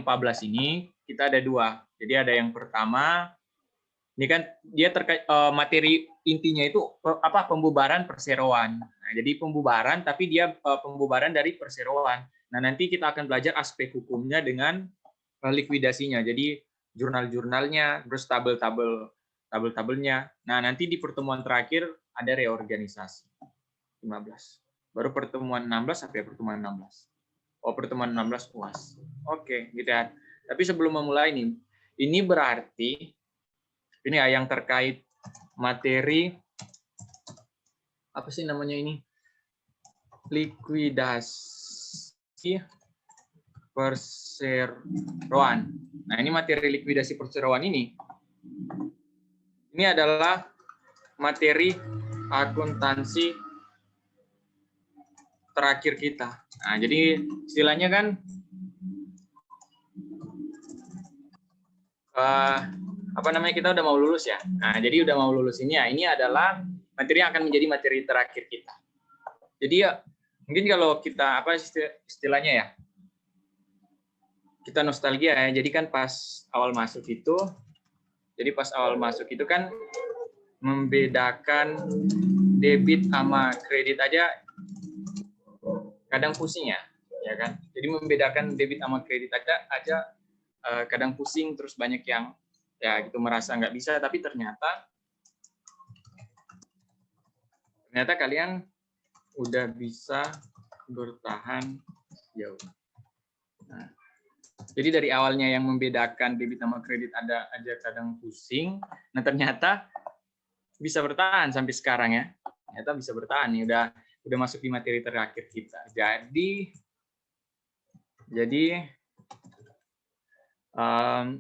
14 ini kita ada dua. Jadi ada yang pertama, ini kan dia terkait materi intinya itu apa, pembubaran perseroan. Nah, jadi pembubaran tapi dia pembubaran dari perseroan. Nah, nanti kita akan belajar aspek hukumnya dengan likuidasinya. Jadi jurnal-jurnalnya, terus tabel-tabelnya. Nah, nanti di pertemuan terakhir ada reorganisasi 15. Baru pertemuan 16 sampai pertemuan 16. Oh, pertemuan 16 UAS. Oke, gitu ya. Tapi sebelum memulai ini berarti ini ya yang terkait materi apa sih namanya ini? Likuidasi perseroan. Nah, ini materi likuidasi perseroan ini. Ini adalah materi akuntansi terakhir kita. Nah, jadi istilahnya kan apa namanya, kita udah mau lulus ya. Nah, jadi udah mau lulus ini ya. Ini adalah materi yang akan menjadi materi terakhir kita. Jadi ya mungkin kalau kita apa istilahnya ya, kita nostalgia ya. Jadi kan pas awal masuk itu, kan membedakan debit sama kredit aja kadang pusing ya kan. Jadi membedakan debit sama kredit aja kadang pusing, terus banyak yang ya gitu merasa nggak bisa, tapi ternyata kalian udah bisa bertahan jauh. Nah, jadi dari awalnya yang membedakan debit sama kredit ada aja kadang pusing, nah ternyata bisa bertahan sampai sekarang ya. Ternyata bisa bertahan nih, udah masuk di materi terakhir kita. Jadi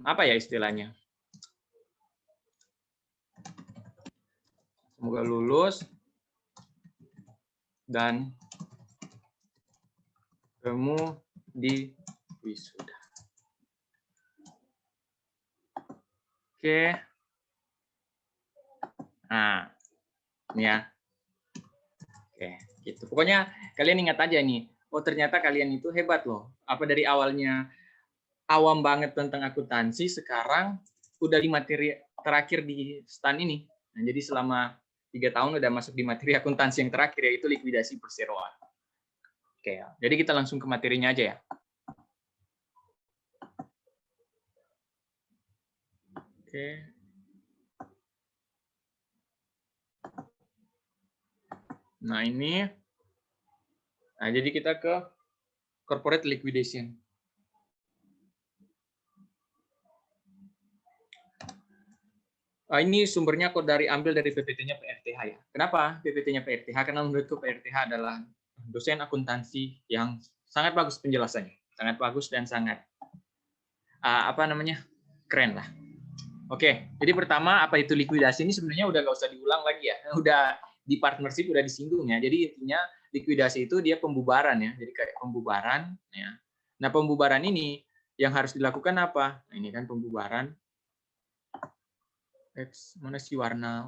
apa ya istilahnya? Semoga lulus dan ketemu di wisuda. Oke. Nah, ini ya. Oke, gitu. Pokoknya kalian ingat aja nih, oh ternyata kalian itu hebat loh. Apa dari awalnya awam banget tentang akuntansi, sekarang udah di materi terakhir di STAN ini. Nah, jadi selama 3 tahun udah masuk di materi akuntansi yang terakhir, yaitu likuidasi perseroan. Oke, jadi kita langsung ke materinya aja ya. Oke. Nah, ini. Nah, jadi kita ke corporate liquidation. Ini sumbernya kok ambil dari PPT-nya PRTH ya. Kenapa PPT-nya PRTH? Karena menurutku PRTH adalah dosen akuntansi yang sangat bagus penjelasannya, sangat bagus dan sangat keren lah. Oke, jadi pertama apa itu likuidasi ini sebenarnya udah nggak usah diulang lagi ya, udah di partnership udah disinggung ya. Jadi intinya likuidasi itu dia pembubaran ya, jadi kayak pembubaran ya. Nah, pembubaran ini yang harus dilakukan apa? Nah, ini kan pembubaran. Mana sih warna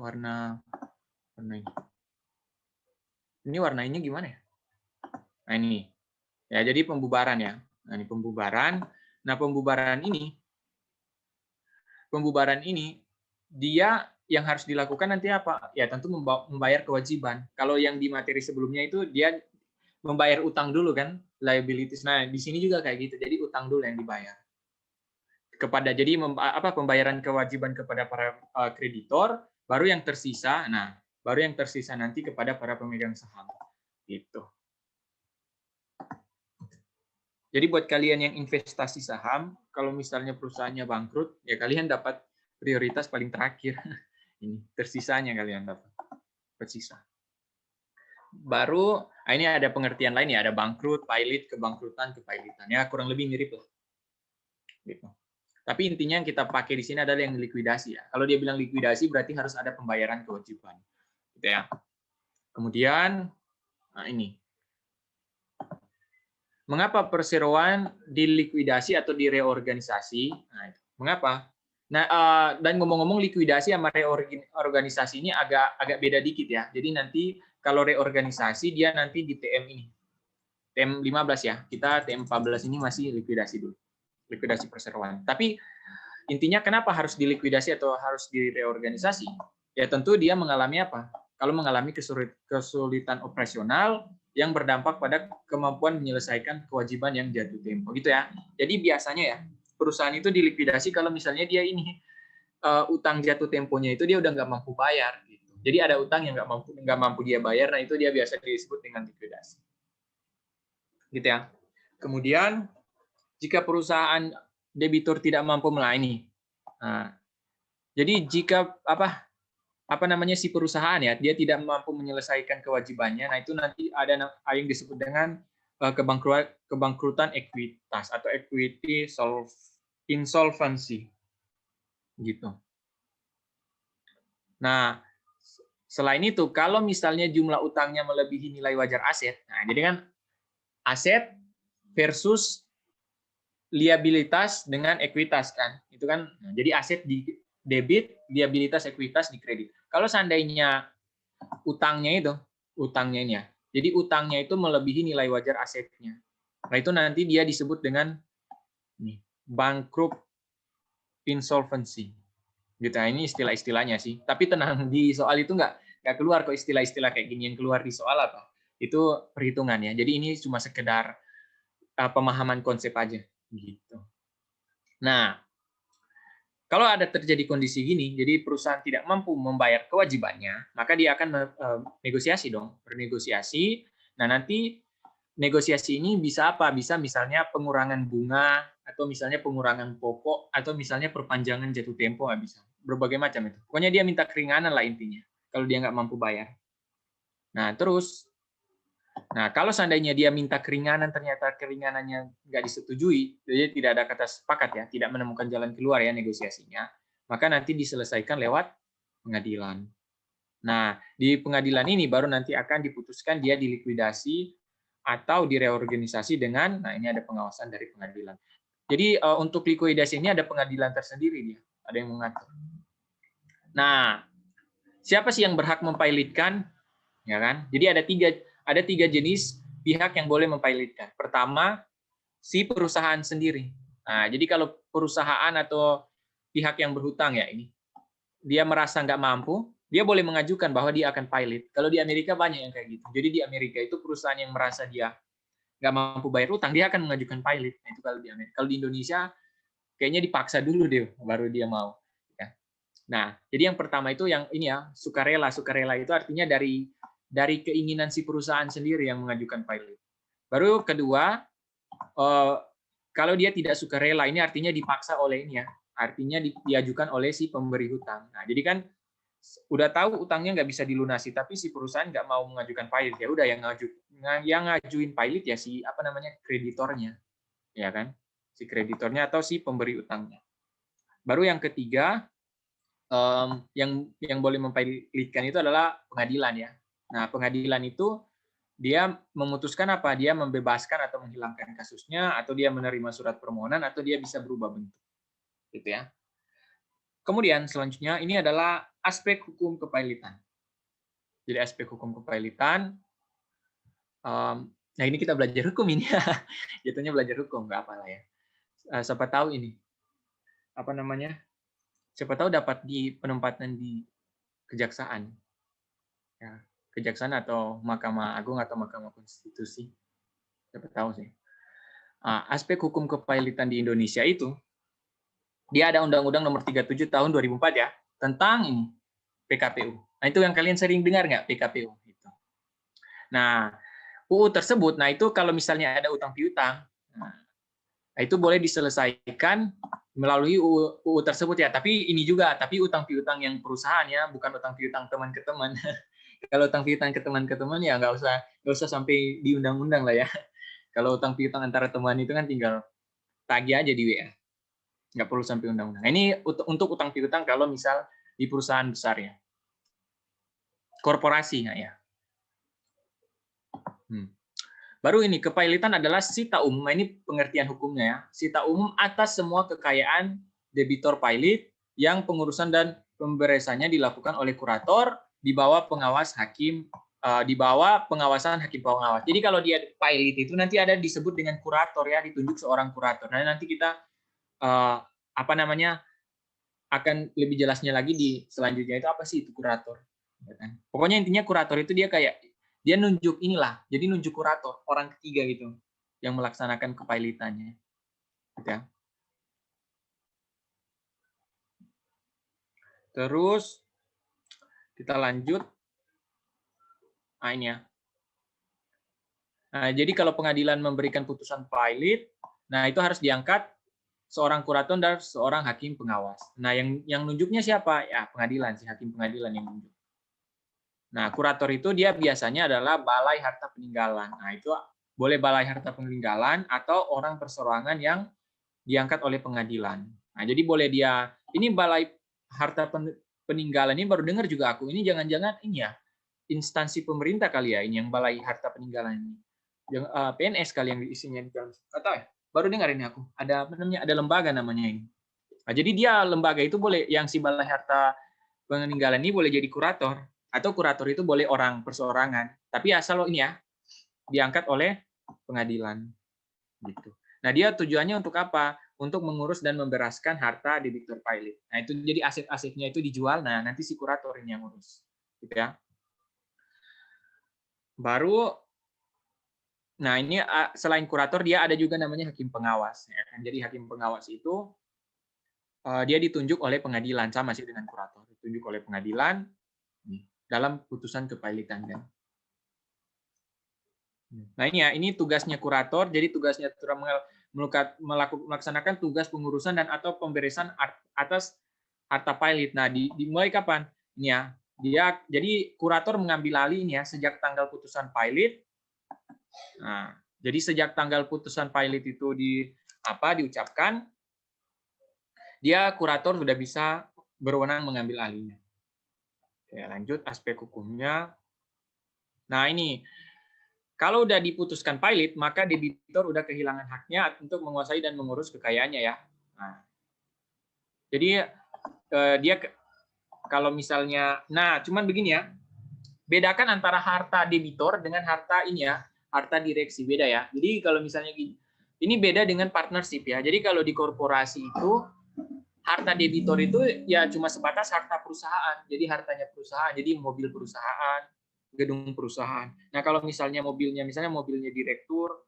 ini? Ini warnanya gimana ya? Nah, ini. Ya, jadi pembubaran ya. Nah, ini pembubaran. Nah, pembubaran ini dia yang harus dilakukan nanti apa? Ya, tentu membayar kewajiban. Kalau yang di materi sebelumnya itu dia membayar utang dulu kan, liabilities. Nah, di sini juga kayak gitu. Jadi utang dulu yang dibayar. Pembayaran kewajiban kepada para kreditor, baru yang tersisa. Nah, baru yang tersisa nanti kepada para pemegang saham. Gitu. Jadi buat kalian yang investasi saham, kalau misalnya perusahaannya bangkrut, ya kalian dapat prioritas paling terakhir. Ini tersisanya kalian dapat. Tersisa. Baru, ini ada pengertian lain ya, ada bangkrut, pilot, kebangkrutan, kepailitan. Ya kurang lebih mirip lah. Gitu. Tapi intinya yang kita pakai di sini adalah yang likuidasi ya. Kalau dia bilang likuidasi berarti harus ada pembayaran kewajiban. Gitu ya. Kemudian, nah ini. Mengapa perseroan dilikuidasi atau direorganisasi? Nah, mengapa? Nah, dan ngomong-ngomong likuidasi sama reorganisasi ini agak beda dikit ya. Jadi nanti kalau reorganisasi dia nanti di TM ini. TM 15 ya. Kita TM 14 ini masih likuidasi dulu. likuidasi perseroan. Tapi intinya kenapa harus dilikuidasi atau harus direorganisasi? Ya tentu dia mengalami apa? Kalau mengalami kesulitan operasional yang berdampak pada kemampuan menyelesaikan kewajiban yang jatuh tempo, gitu ya. Jadi biasanya ya perusahaan itu dilikuidasi kalau misalnya dia ini utang jatuh temponya itu dia udah nggak mampu bayar. Gitu. Jadi ada utang yang nggak mampu dia bayar, nah itu dia biasa disebut dengan likuidasi. Gitu ya. Kemudian jika perusahaan debitur tidak mampu melayani, nah, jadi jika apa namanya si perusahaan ya dia tidak mampu menyelesaikan kewajibannya, nah itu nanti ada yang disebut dengan kebangkrutan ekuitas atau equity insolvency gitu. Nah, selain itu kalau misalnya jumlah utangnya melebihi nilai wajar aset, nah jadi kan aset versus liabilitas dengan ekuitas kan, itu kan. Nah, jadi aset di debit, liabilitas ekuitas di kredit. Kalau seandainya utangnya ini ya, jadi utangnya itu melebihi nilai wajar asetnya. Nah itu nanti dia disebut dengan bankrupt insolvency. Gitu. Nah, ini istilah-istilahnya sih. Tapi tenang, di soal itu nggak keluar kok istilah-istilah kayak gini. Yang keluar di soal apa? Itu perhitungan ya. Jadi ini cuma sekedar pemahaman konsep aja. Gitu. Nah, kalau ada terjadi kondisi gini, jadi perusahaan tidak mampu membayar kewajibannya, maka dia akan negosiasi dong, bernegosiasi. Nah, nanti negosiasi ini bisa apa? Bisa misalnya pengurangan bunga, atau misalnya pengurangan pokok, atau misalnya perpanjangan jatuh tempo, nggak bisa. Berbagai macam itu. Pokoknya dia minta keringanan lah intinya, kalau dia nggak mampu bayar. Nah, kalau seandainya dia minta keringanan, ternyata keringanannya nggak disetujui, jadi tidak ada kata sepakat ya, tidak menemukan jalan keluar ya negosiasinya, maka nanti diselesaikan lewat pengadilan. Nah, di pengadilan ini baru nanti akan diputuskan dia dilikuidasi atau direorganisasi dengan, nah ini ada pengawasan dari pengadilan. Jadi untuk likuidasi ini ada pengadilan tersendiri dia, ada yang mengatur. Nah, siapa sih yang berhak mempilotkan? Ya kan? Jadi ada tiga jenis pihak yang boleh mempilotkan. Pertama, si perusahaan sendiri. Nah, jadi kalau perusahaan atau pihak yang berhutang ya ini, dia merasa nggak mampu, dia boleh mengajukan bahwa dia akan pilot. Kalau di Amerika banyak yang kayak gitu. Jadi di Amerika itu perusahaan yang merasa dia nggak mampu bayar utang, dia akan mengajukan pilot. Nah, itu kalau di Amerika. Kalau di Indonesia, kayaknya dipaksa dulu deh, baru dia mau. Ya. Nah, jadi yang pertama itu yang ini ya, sukarela. Sukarela itu artinya dari keinginan si perusahaan sendiri yang mengajukan pilot. Baru kedua, kalau dia tidak sukarela, ini artinya dipaksa oleh ini ya, artinya diajukan oleh si pemberi hutang. Nah, jadi kan udah tahu utangnya nggak bisa dilunasi, tapi si perusahaan nggak mau mengajukan pilot, ya udah yang ngajuin pilot ya si apa namanya kreditornya, ya kan, si kreditornya atau si pemberi utangnya. Baru yang ketiga, yang boleh mempilotkan itu adalah pengadilan ya. Nah, pengadilan itu dia memutuskan apa? Dia membebaskan atau menghilangkan kasusnya, atau dia menerima surat permohonan, atau dia bisa berubah bentuk. Gitu ya. Kemudian selanjutnya ini adalah aspek hukum kepailitan. Jadi aspek hukum kepailitan, nah ini kita belajar hukum ini. Jatuhnya belajar hukum, nggak apa lah ya. Siapa tahu ini, apa namanya, siapa tahu dapat di penempatan di kejaksaan. Ya, kejaksaan atau Mahkamah Agung atau Mahkamah Konstitusi. Siapa tahu sih. Aspek hukum kepailitan di Indonesia itu, dia ada Undang-Undang Nomor 37 Tahun 2004 ya, tentang ini, PKPU. Nah, itu yang kalian sering dengar nggak, PKPU? Gitu. Nah, UU tersebut, nah itu kalau misalnya ada utang piutang, nah itu boleh diselesaikan melalui UU tersebut ya. Tapi ini juga, tapi utang piutang yang perusahaan ya, bukan utang piutang teman ke teman. Kalau utang piutang ke teman ya nggak usah sampai di undang-undang lah ya. Kalau utang piutang antara teman itu kan tinggal tagih aja di WA, nggak perlu sampai undang-undang. Nah, ini untuk utang piutang kalau misal di perusahaan besar ya, korporasi ya. Baru ini kepailitan adalah sita umum. Nah, ini pengertian hukumnya ya, sita umum atas semua kekayaan debitor pilot yang pengurusan dan pemberesannya dilakukan oleh kurator di bawah pengawas hakim, di bawah pengawasan hakim pengawas. Jadi kalau dia pilot itu nanti ada disebut dengan kurator ya, ditunjuk seorang kurator. Nah, nanti kita apa namanya, akan lebih jelasnya lagi di selanjutnya itu apa sih itu kurator. Ya kan? Pokoknya intinya kurator itu dia kayak dia nunjuk inilah, jadi nunjuk kurator orang ketiga gitu yang melaksanakan kepailitannya. Gitu ya. Terus kita lanjut. Nah, ini ya. Nah, jadi kalau pengadilan memberikan putusan pilot, nah itu harus diangkat seorang kurator dan seorang hakim pengawas. Nah, yang nunjuknya siapa? Ya, pengadilan, si hakim pengadilan yang nunjuk. Nah, kurator itu dia biasanya adalah balai harta peninggalan. Nah, itu boleh balai harta peninggalan atau orang perseorangan yang diangkat oleh pengadilan. Nah, jadi boleh dia, ini balai harta peninggalan ini baru dengar juga aku. Ini jangan-jangan ini ya, instansi pemerintah kali ya, ini yang balai harta peninggalan ini. Yang PNS kali yang isinya di dalam. Atau ya, baru dengar ini aku. Ada apa namanya? Ada lembaga namanya ini. Nah, jadi dia lembaga itu boleh yang si balai harta peninggalan ini boleh jadi kurator atau kurator itu boleh orang perseorangan. Tapi asal ini ya diangkat oleh pengadilan gitu. Nah, dia tujuannya untuk apa? Untuk mengurus dan memberaskan harta debitur pilot. Nah, itu jadi aset-asetnya itu dijual. Nah, nanti si kurator ini yang ngurus. Gitu ya. Baru nah ini selain kurator dia ada juga namanya hakim pengawas ya kan. Jadi hakim pengawas itu dia ditunjuk oleh pengadilan sama sih dengan kurator. Ditunjuk oleh pengadilan dalam putusan kepailitan kan. Nah ini ya, ini tugasnya kurator. Jadi tugasnya melaksanakan tugas pengurusan dan atau pemberesan atas harta pilot. Nah dimulai kapan? Ini ya, dia jadi kurator mengambil alih ini ya sejak tanggal putusan pilot. Nah, jadi sejak tanggal putusan pilot itu diucapkan, dia kurator sudah bisa berwenang mengambil alihnya. Oke, lanjut aspek hukumnya. Nah ini kalau udah diputuskan pilot, maka debitur udah kehilangan haknya untuk menguasai dan mengurus kekayaannya ya. Nah, jadi dia kalau misalnya, nah cuman begini ya, bedakan antara harta debitur dengan harta ini ya, harta direksi beda ya. Jadi kalau misalnya ini beda dengan partnership ya. Jadi kalau di korporasi itu harta debitur itu ya cuma sebatas harta perusahaan. Jadi hartanya perusahaan, jadi mobil perusahaan, gedung perusahaan. Nah kalau misalnya misalnya mobilnya direktur,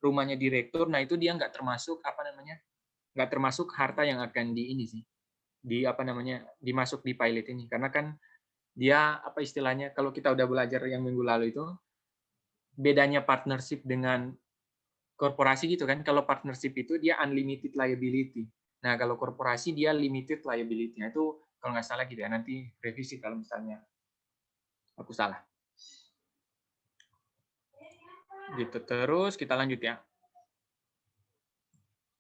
rumahnya direktur, nah itu dia nggak termasuk nggak termasuk harta yang akan di ini sih, dimasuk di pilot ini, karena kan dia apa istilahnya kalau kita udah belajar yang minggu lalu itu bedanya partnership dengan korporasi gitu kan. Kalau partnership itu dia unlimited liability. Nah kalau korporasi dia limited liability. Nah, itu kalau nggak salah gitu ya. Nanti revisi kalau misalnya aku salah. Gitu terus kita lanjut ya.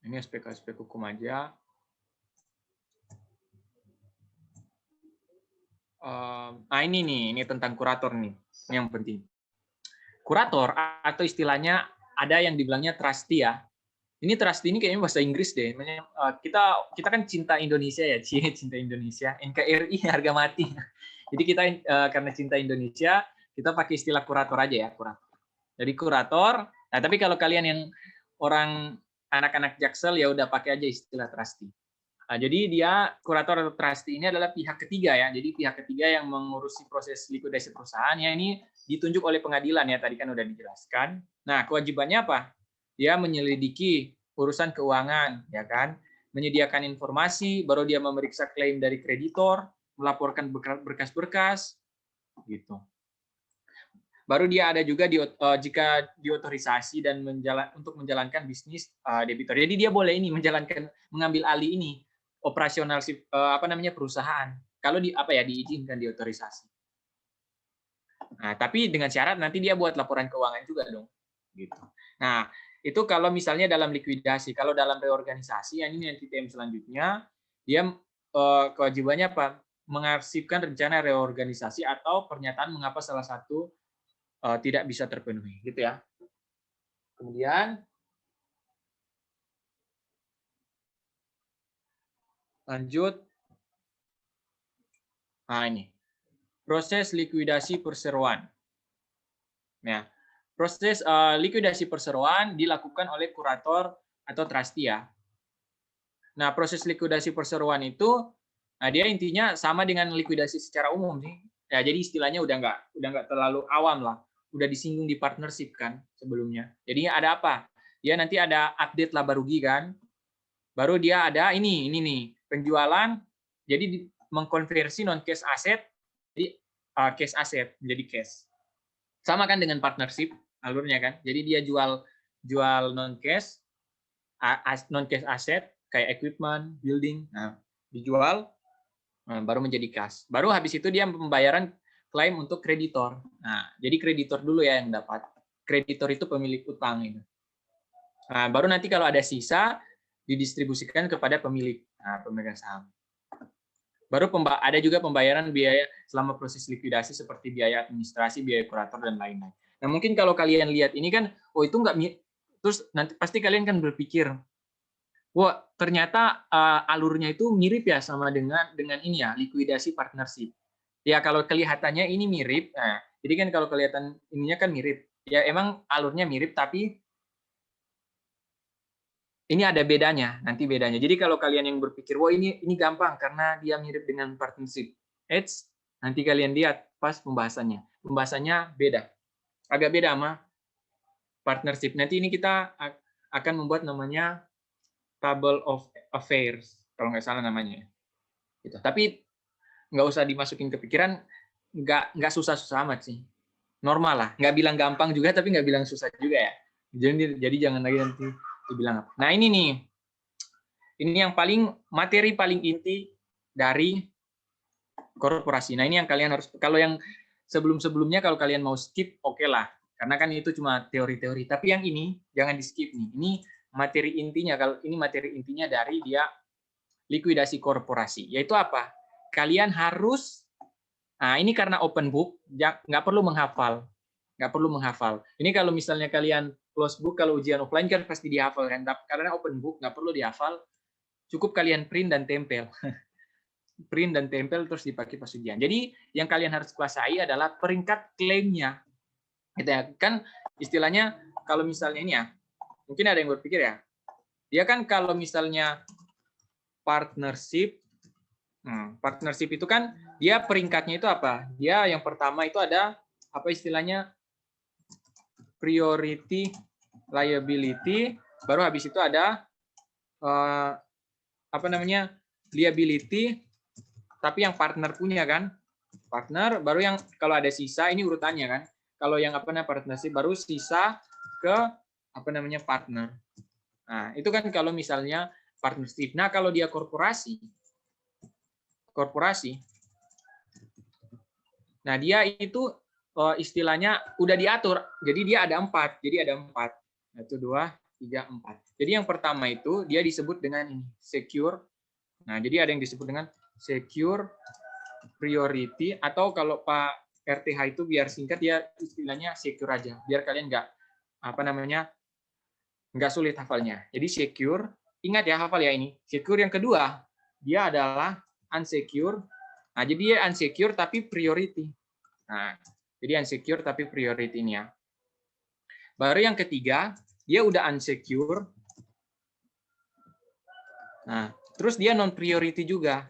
Ini aspek-aspek hukum aja. Nah ini tentang kurator nih, ini yang penting. Kurator atau istilahnya ada yang dibilangnya trustee ya. Ini trustee ini kayaknya bahasa Inggris deh. Kita kan cinta Indonesia ya, cinta Indonesia. NKRI harga mati. Jadi kita karena cinta Indonesia, kita pakai istilah kurator aja ya, kurator. Jadi kurator. Nah tapi kalau kalian yang orang anak-anak Jaksel ya udah pakai aja istilah trustee. Nah, jadi dia kurator atau trustee ini adalah pihak ketiga ya. Jadi pihak ketiga yang mengurusi proses likuidasi perusahaan ya ini ditunjuk oleh pengadilan ya. Tadi kan udah dijelaskan. Nah, kewajibannya apa? Dia menyelidiki urusan keuangan ya kan, menyediakan informasi, baru dia memeriksa klaim dari kreditor, melaporkan berkas-berkas gitu. Baru dia ada juga jika diotorisasi dan untuk menjalankan bisnis debitur. Jadi dia boleh ini mengambil alih ini operasional perusahaan kalau diizinkan diotorisasi. Nah, tapi dengan syarat nanti dia buat laporan keuangan juga dong. Gitu. Nah, itu kalau misalnya dalam likuidasi, kalau dalam reorganisasi ini nanti TM selanjutnya dia kewajibannya apa? Mengarsipkan rencana reorganisasi atau pernyataan mengapa salah satu tidak bisa terpenuhi, gitu ya. Kemudian lanjut. Nah ini proses likuidasi perseroan. Nah, proses likuidasi perseroan dilakukan oleh kurator atau trustee ya. Nah, proses likuidasi perseroan itu, nah dia intinya sama dengan likuidasi secara umum sih. Ya, jadi istilahnya udah nggak terlalu awam lah. Udah disinggung di partnership kan sebelumnya. Jadi ada apa? Dia nanti ada update laba rugi kan. Baru dia ada ini nih penjualan. Jadi mengkonversi non cash aset jadi cash aset menjadi cash. Sama kan dengan partnership alurnya kan. Jadi dia jual non cash aset kayak equipment, building, nah dijual, baru menjadi kas. Baru habis itu dia pembayaran klaim untuk kreditor. Nah, jadi kreditor dulu ya yang dapat. Kreditor itu pemilik utang itu. Nah, baru nanti kalau ada sisa didistribusikan kepada pemilik, pemegang saham. Baru ada juga pembayaran biaya selama proses likuidasi seperti biaya administrasi, biaya kurator dan lain-lain. Nah, mungkin kalau kalian lihat ini kan, oh itu nggak, terus nanti pasti kalian kan berpikir, wah, ternyata alurnya itu mirip ya sama dengan ini ya, likuidasi partnership. Ya kalau kelihatannya ini mirip, nah, jadi kan kalau kelihatan ininya kan mirip. Ya emang alurnya mirip, tapi ini ada bedanya, nanti bedanya. Jadi kalau kalian yang berpikir, wah ini gampang karena dia mirip dengan partnership. Nanti kalian lihat pas pembahasannya. Pembahasannya beda. Agak beda sama partnership. Nanti ini kita akan membuat namanya table of affairs, kalau nggak salah namanya. Gitu. Tapi nggak usah dimasukin ke pikiran, nggak susah-susah amat sih. Normal lah, nggak bilang gampang juga, tapi nggak bilang susah juga ya. Jadi jangan lagi nanti dibilang apa. Nah ini nih, ini yang materi paling inti dari korporasi. Nah ini yang kalian harus, kalau yang sebelum-sebelumnya kalau kalian mau skip, oke lah. Karena kan itu cuma teori-teori. Tapi yang ini jangan di skip nih. Ini materi intinya, kalau ini materi intinya dari dia likuidasi korporasi. Yaitu apa? Kalian harus, nah ini karena open book, nggak perlu menghafal. Nggak perlu menghafal. Ini kalau misalnya kalian close book, kalau ujian offline kan pasti dihafal kan. Karena open book, nggak perlu dihafal. Cukup kalian print dan tempel. Print dan tempel terus dipakai pas ujian. Jadi yang kalian harus kuasai adalah peringkat klaimnya. Gitu ya. Kan istilahnya kalau misalnya ini ya, mungkin ada yang berpikir ya, dia kan kalau misalnya partnership, partnership itu kan dia peringkatnya itu apa? Dia yang pertama itu ada apa istilahnya priority liability, baru habis itu ada apa namanya liability, tapi yang partner punya kan, partner, baru yang kalau ada sisa ini urutannya kan, kalau yang apa namanya partnership baru sisa ke apa namanya partner. Nah itu kan kalau misalnya partnership. Nah kalau dia korporasi, nah dia itu istilahnya udah diatur, jadi dia ada 4, jadi ada 4, 1, 2, 3, 4. Jadi yang pertama itu dia disebut dengan ini secure. Nah jadi ada yang disebut dengan secure priority, atau kalau Pak RTH itu biar singkat dia istilahnya secure aja, biar kalian nggak sulit hafalnya. Jadi secure, ingat ya hafal ya ini. Secure yang kedua dia adalah unsecure. Nah jadi dia unsecure tapi priority. Nah jadi unsecure tapi priority ini ya. Baru yang ketiga dia udah unsecure. Nah terus dia non priority juga.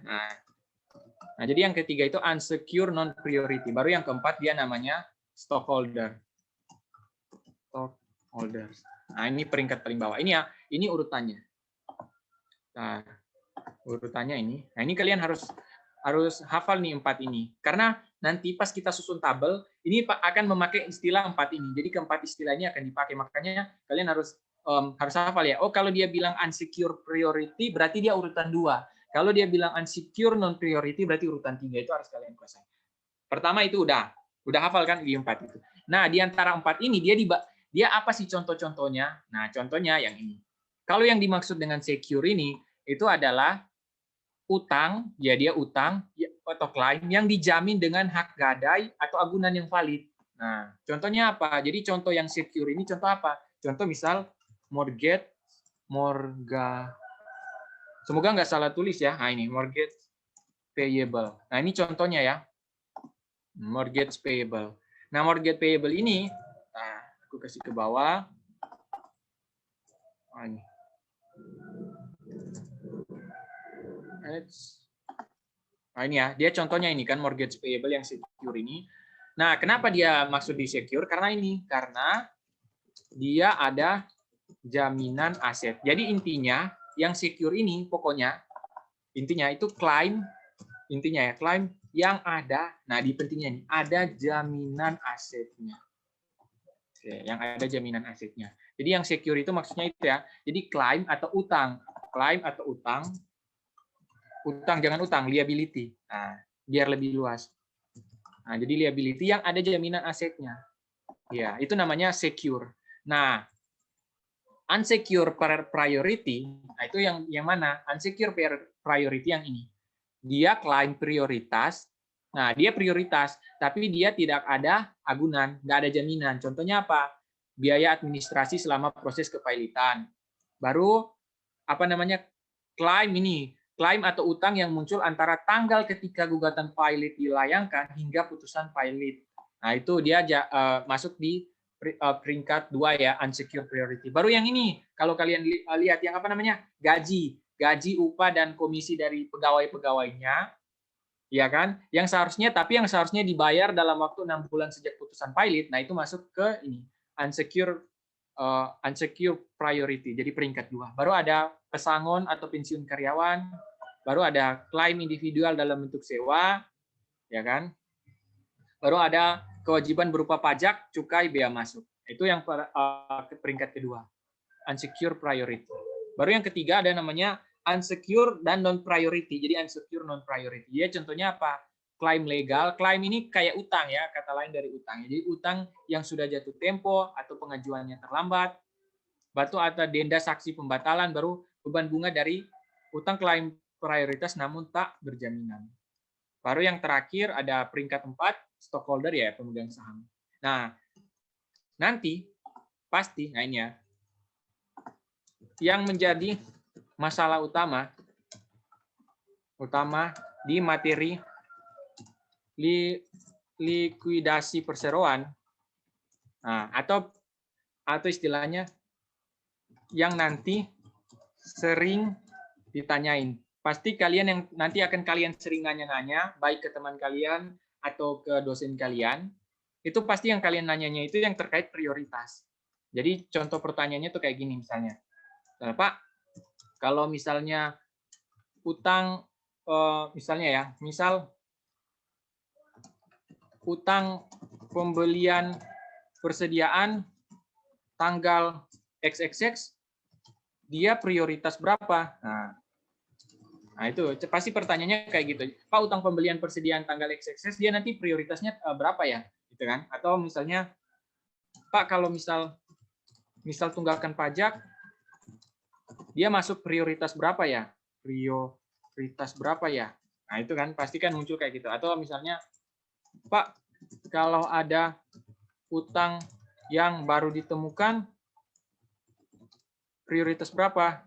Nah, jadi yang ketiga itu unsecure non priority. Baru yang keempat dia namanya stockholder. Stockholders. Nah, ini peringkat paling bawah. Ini ya, ini urutannya. Nah, urutannya ini. Nah, ini kalian harus hafal nih 4 ini. Karena nanti pas kita susun tabel, ini akan memakai istilah 4 ini. Jadi keempat istilah ini akan dipakai. Makanya kalian harus hafal ya. Oh, kalau dia bilang unsecure priority berarti dia urutan 2. Kalau dia bilang unsecure non priority berarti urutan 3. Itu harus kalian kuasai. Pertama itu udah hafal kan di 4 itu. Nah, di antara 4 ini dia apa sih contoh-contohnya? Nah, contohnya yang ini. Kalau yang dimaksud dengan secure ini itu adalah utang, ya dia utang atau klaim yang dijamin dengan hak gadai atau agunan yang valid. Nah, contohnya apa? Jadi contoh yang secure ini contoh apa? Contoh misal semoga nggak salah tulis ya. Nah ini mortgage payable. Nah ini contohnya ya. Mortgage payable. Nah mortgage payable ini, aku kasih ke bawah. Ini. Nah, ini ya, dia contohnya ini kan mortgage payable yang secure ini. Nah, kenapa dia maksud di secure? Karena dia ada jaminan aset. Jadi intinya yang secure ini pokoknya intinya itu klaim yang ada. Nah, di pentingnya ini ada jaminan asetnya. Oke, yang ada jaminan asetnya. Jadi yang secure itu maksudnya itu ya. Jadi klaim atau utang, jangan utang, liability. Nah, biar lebih luas. Nah, jadi liability yang ada jaminan asetnya. Ya, itu namanya secure. Nah, unsecure priority, nah itu yang mana? Unsecure priority yang ini. Dia klaim prioritas. Nah, dia prioritas, tapi dia tidak ada agunan, nggak ada jaminan. Contohnya apa? Biaya administrasi selama proses kepailitan. Baru klaim atau utang yang muncul antara tanggal ketika gugatan pilot dilayangkan hingga putusan pilot. Nah, itu dia masuk di peringkat 2 ya, unsecured priority. Baru yang ini, kalau kalian lihat yang gaji, upah dan komisi dari pegawai-pegawainya, ya kan? Yang seharusnya dibayar dalam waktu 6 bulan sejak putusan pilot. Nah, itu masuk ke ini, unsecured priority, jadi peringkat 2. Baru ada pesangon atau pensiun karyawan, baru ada klaim individual dalam bentuk sewa, ya kan? Baru ada kewajiban berupa pajak, cukai, bea masuk. Itu yang peringkat kedua, unsecured priority. Baru yang ketiga ada namanya unsecured dan non priority. Jadi unsecured non priority. Ya contohnya apa? Klaim legal. Klaim ini kayak utang ya, kata lain dari utang. Jadi utang yang sudah jatuh tempo atau pengajuannya terlambat. Batu atau denda saksi pembatalan, baru beban bunga dari utang klaim prioritas namun tak berjaminan. Baru yang terakhir ada peringkat 4, stockholder ya, pemegang saham. Nah, nanti pasti, nah ini ya, yang menjadi masalah utama di materi likuidasi perseroan, nah, atau istilahnya yang nanti sering ditanyain. Pasti kalian yang nanti akan kalian sering nanya-nanya, baik ke teman kalian atau ke dosen kalian, itu pasti yang kalian nanyanya itu yang terkait prioritas. Jadi contoh pertanyaannya tuh kayak gini misalnya. Nah, Pak, kalau misalnya utang, misalnya ya, misal utang pembelian persediaan tanggal XXX, dia prioritas berapa? Nah itu pasti pertanyaannya kayak gitu. Pak, utang pembelian persediaan tanggal XXX dia nanti prioritasnya berapa ya? Gitu kan? Atau misalnya, Pak, kalau misal tunggakan pajak dia masuk prioritas berapa ya? Prioritas berapa ya? Nah, itu kan pasti kan muncul kayak gitu. Atau misalnya, Pak, kalau ada utang yang baru ditemukan prioritas berapa?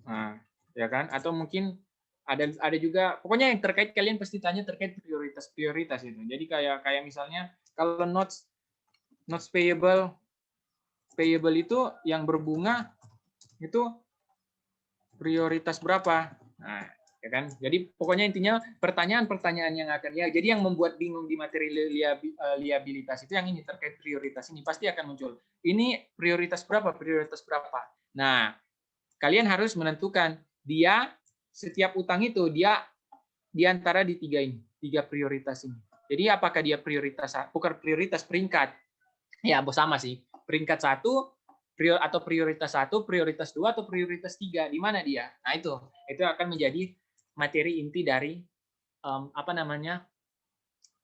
Nah, ya kan? Atau mungkin ada juga, pokoknya yang terkait kalian pasti tanya terkait prioritas itu. Jadi kayak misalnya kalau notes payable itu yang berbunga itu prioritas berapa? Nah, ya kan? Jadi pokoknya intinya pertanyaan-pertanyaan yang akan ya. Jadi yang membuat bingung di materi liabilitas itu yang ini terkait prioritas ini pasti akan muncul. Ini prioritas berapa? Prioritas berapa? Nah, kalian harus menentukan dia setiap utang itu dia di antara di tiga prioritas ini. Jadi apakah dia bukan prioritas peringkat? Ya, sama sih. Peringkat 1 atau prioritas 1, prioritas 2 atau prioritas 3, di mana dia? Nah, itu akan menjadi materi inti dari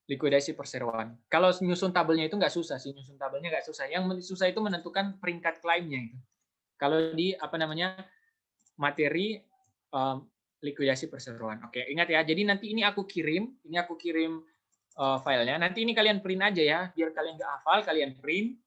likuidasi perseroan. Kalau nyusun tabelnya itu nggak susah sih, Yang susah itu menentukan peringkat klaimnya itu. Kalau di materi likuidasi perseroan. Oke, ingat ya. Jadi nanti ini aku kirim filenya. Nanti ini kalian print aja ya, biar kalian nggak hafal, kalian print.